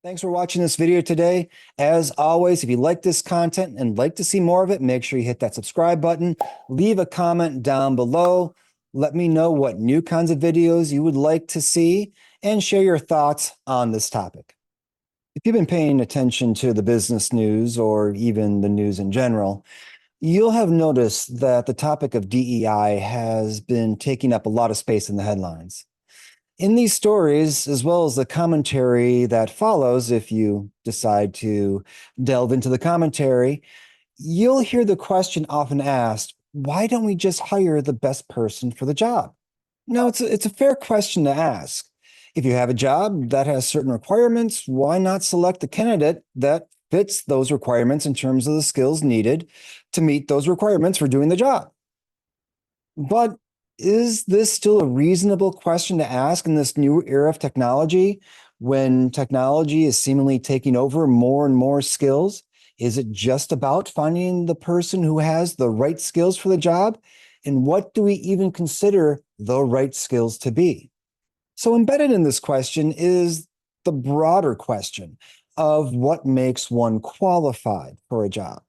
Thanks for watching this video today. As always, if you like this content and like to see more of it, make sure you hit that subscribe button. Leave a comment down below. Let me know what new kinds of videos you would like to see and share your thoughts on this topic. If you've been paying attention to the business news or even the news in general, you'll have noticed that the topic of DEI has been taking up a lot of space in the headlines. In these stories, as well as the commentary that follows, if you decide to delve into the commentary, you'll hear the question often asked, why don't we just hire the best person for the job? Now, it's a fair question to ask. If you have a job that has certain requirements, why not select the candidate that fits those requirements in terms of the skills needed to meet those requirements for doing the job? But is this still a reasonable question to ask in this new era of technology when technology is seemingly taking over more and more skills? Is it just about finding the person who has the right skills for the job? And what do we even consider the right skills to be? So embedded in this question is the broader question of what makes one qualified for a job,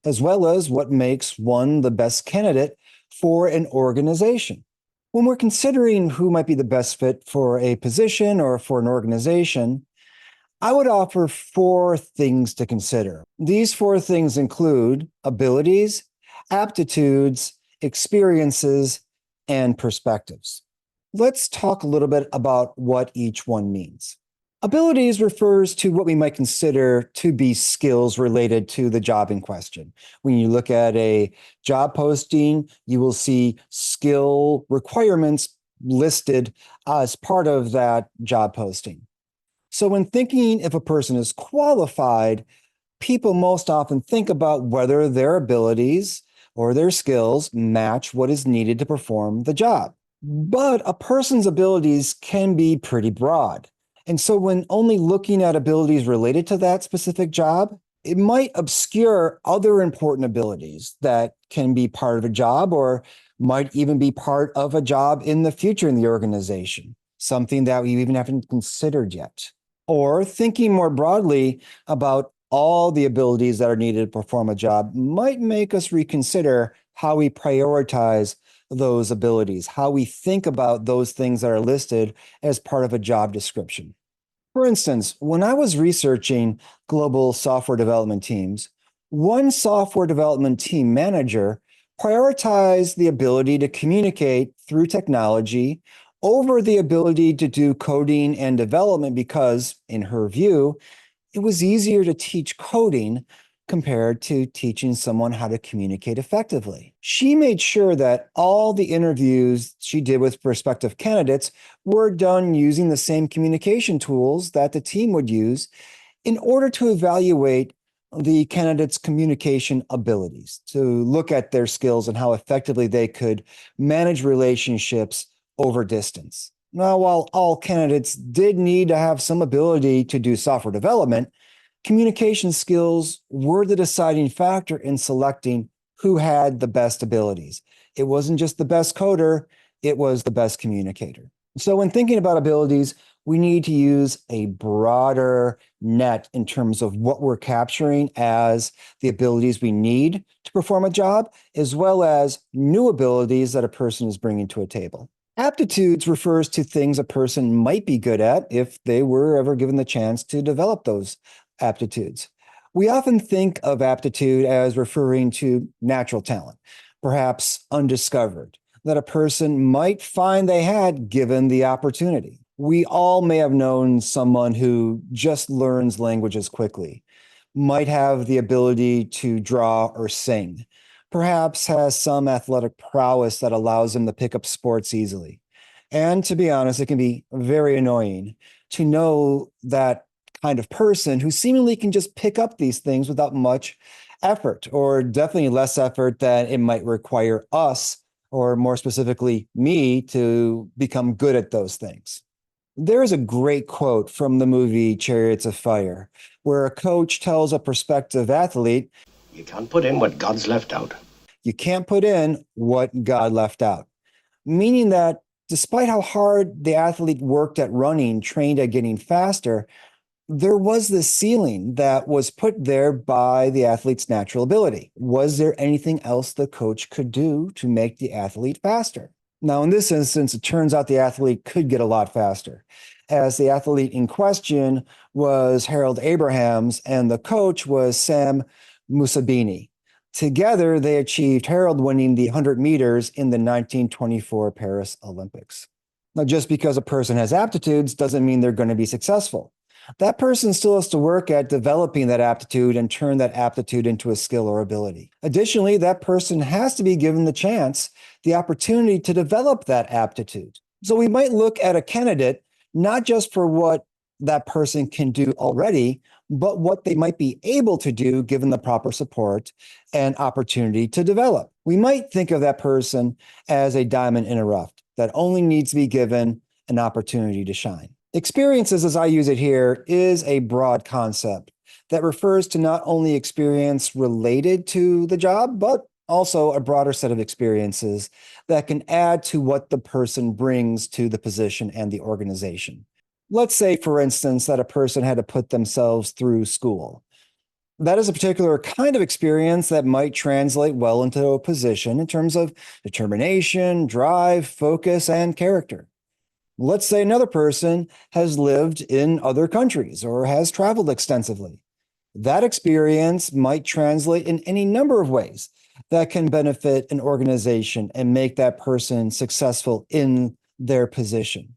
as well as what makes one the best candidate for an organization. When we're considering who might be the best fit for a position or for an organization, I would offer four things to consider. These four things include abilities, aptitudes, experiences, and perspectives. Let's talk a little bit about what each one means. Abilities refers to what we might consider to be skills related to the job in question. When you look at a job posting, you will see skill requirements listed as part of that job posting. So when thinking if a person is qualified, people most often think about whether their abilities or their skills match what is needed to perform the job. But a person's abilities can be pretty broad. And so when only looking at abilities related to that specific job, it might obscure other important abilities that can be part of a job or might even be part of a job in the future in the organization, something that we even haven't considered yet. Or thinking more broadly about all the abilities that are needed to perform a job might make us reconsider how we prioritize those abilities, how we think about those things that are listed as part of a job description. For instance, when I was researching global software development teams, one software development team manager prioritized the ability to communicate through technology over the ability to do coding and development because, in her view, it was easier to teach coding compared to teaching someone how to communicate effectively. She made sure that all the interviews she did with prospective candidates were done using the same communication tools that the team would use in order to evaluate the candidates' communication abilities, to look at their skills and how effectively they could manage relationships over distance. Now, while all candidates did need to have some ability to do software development, communication skills were the deciding factor in selecting who had the best abilities. It wasn't just the best coder, it was the best communicator. So when thinking about abilities, we need to use a broader net in terms of what we're capturing as the abilities we need to perform a job, as well as new abilities that a person is bringing to a table. Aptitudes refers to things a person might be good at if they were ever given the chance to develop those aptitudes. We often think of aptitude as referring to natural talent, perhaps undiscovered, that a person might find they had given the opportunity. We all may have known someone who just learns languages quickly, might have the ability to draw or sing, perhaps has some athletic prowess that allows them to pick up sports easily. And to be honest, it can be very annoying to know that kind of person who seemingly can just pick up these things without much effort, or definitely less effort than it might require us, or more specifically me, to become good at those things. There is a great quote from the movie Chariots of Fire, where a coach tells a prospective athlete, "You can't put in what God's left out." You can't put in what God left out. Meaning that despite how hard the athlete worked at running, trained at getting faster, There was this ceiling that was put there by the athlete's natural ability. Was there anything else the coach could do to make the athlete faster? Now, in this instance, it turns out the athlete could get a lot faster, as the athlete in question was Harold Abrahams and the coach was Sam Musabini. Together, they achieved Harold winning the 100 meters in the 1924 Paris Olympics. Now, just because a person has aptitudes doesn't mean they're going to be successful. That person still has to work at developing that aptitude and turn that aptitude into a skill or ability. Additionally, that person has to be given the chance, the opportunity to develop that aptitude. So we might look at a candidate not just for what that person can do already, but what they might be able to do given the proper support and opportunity to develop. We might think of that person as a diamond in a rough that only needs to be given an opportunity to shine. Experiences, as I use it here, is a broad concept that refers to not only experience related to the job, but also a broader set of experiences that can add to what the person brings to the position and the organization. Let's say, for instance, that a person had to put themselves through school. That is a particular kind of experience that might translate well into a position in terms of determination, drive, focus, and character. Let's say another person has lived in other countries or has traveled extensively. That experience might translate in any number of ways that can benefit an organization and make that person successful in their position.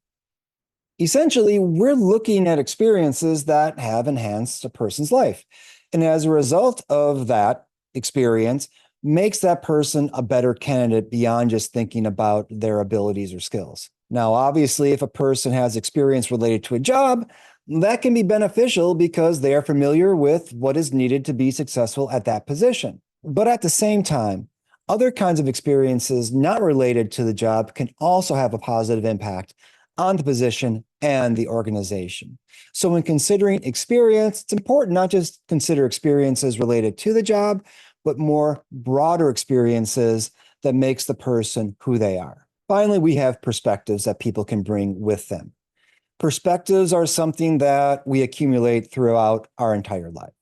Essentially, we're looking at experiences that have enhanced a person's life. And as a result of that experience, makes that person a better candidate beyond just thinking about their abilities or skills. Now, obviously, if a person has experience related to a job, that can be beneficial because they are familiar with what is needed to be successful at that position. But at the same time, other kinds of experiences not related to the job can also have a positive impact on the position and the organization. So when considering experience, it's important not just consider experiences related to the job, but more broader experiences that makes the person who they are. Finally, we have perspectives that people can bring with them. Perspectives are something that we accumulate throughout our entire life.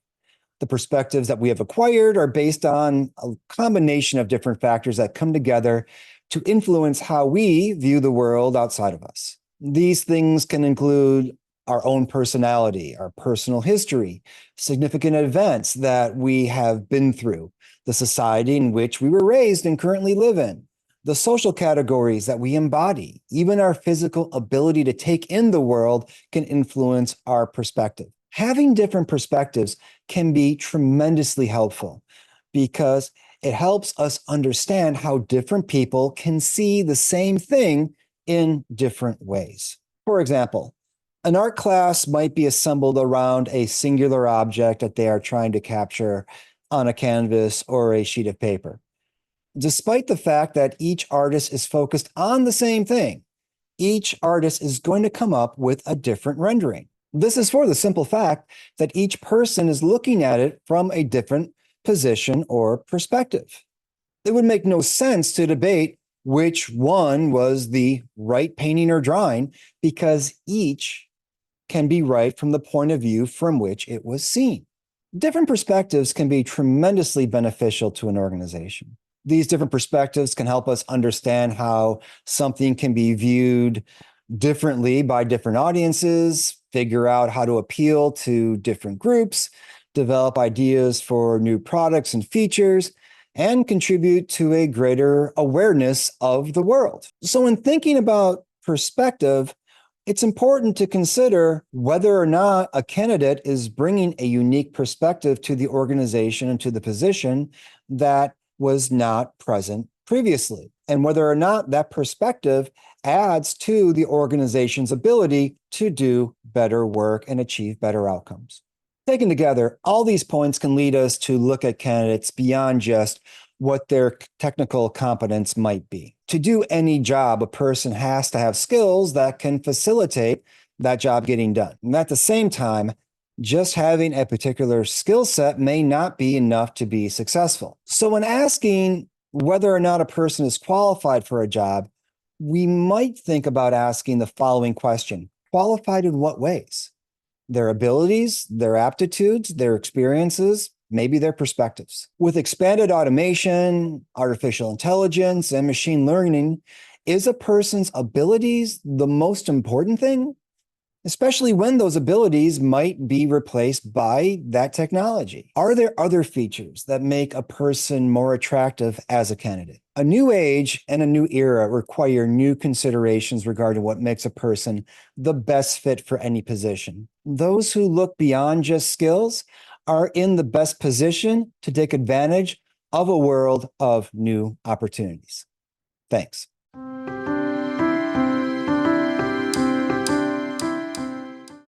The perspectives that we have acquired are based on a combination of different factors that come together to influence how we view the world outside of us. These things can include our own personality, our personal history, significant events that we have been through, the society in which we were raised and currently live in, the social categories that we embody, even our physical ability to take in the world can influence our perspective. Having different perspectives can be tremendously helpful because it helps us understand how different people can see the same thing in different ways. For example, an art class might be assembled around a singular object that they are trying to capture on a canvas or a sheet of paper. Despite the fact that each artist is focused on the same thing, each artist is going to come up with a different rendering. This is for the simple fact that each person is looking at it from a different position or perspective. It would make no sense to debate which one was the right painting or drawing because each can be right from the point of view from which it was seen. Different perspectives can be tremendously beneficial to an organization. These different perspectives can help us understand how something can be viewed differently by different audiences, figure out how to appeal to different groups, develop ideas for new products and features, and contribute to a greater awareness of the world. So when thinking about perspective, it's important to consider whether or not a candidate is bringing a unique perspective to the organization and to the position that was not present previously, and whether or not that perspective adds to the organization's ability to do better work and achieve better outcomes. Taken together, all these points can lead us to look at candidates beyond just what their technical competence might be. To do any job, a person has to have skills that can facilitate that job getting done. And at the same time, just having a particular skill set may not be enough to be successful. So when asking whether or not a person is qualified for a job, we might think about asking the following question: qualified in what ways? their abilities, their aptitudes, their experiences, maybe their perspectives. With expanded automation, artificial intelligence, and machine learning, is a person's abilities the most important thing? Especially when those abilities might be replaced by that technology. Are there other features that make a person more attractive as a candidate? A new age and a new era require new considerations regarding what makes a person the best fit for any position. Those who look beyond just skills are in the best position to take advantage of a world of new opportunities. Thanks.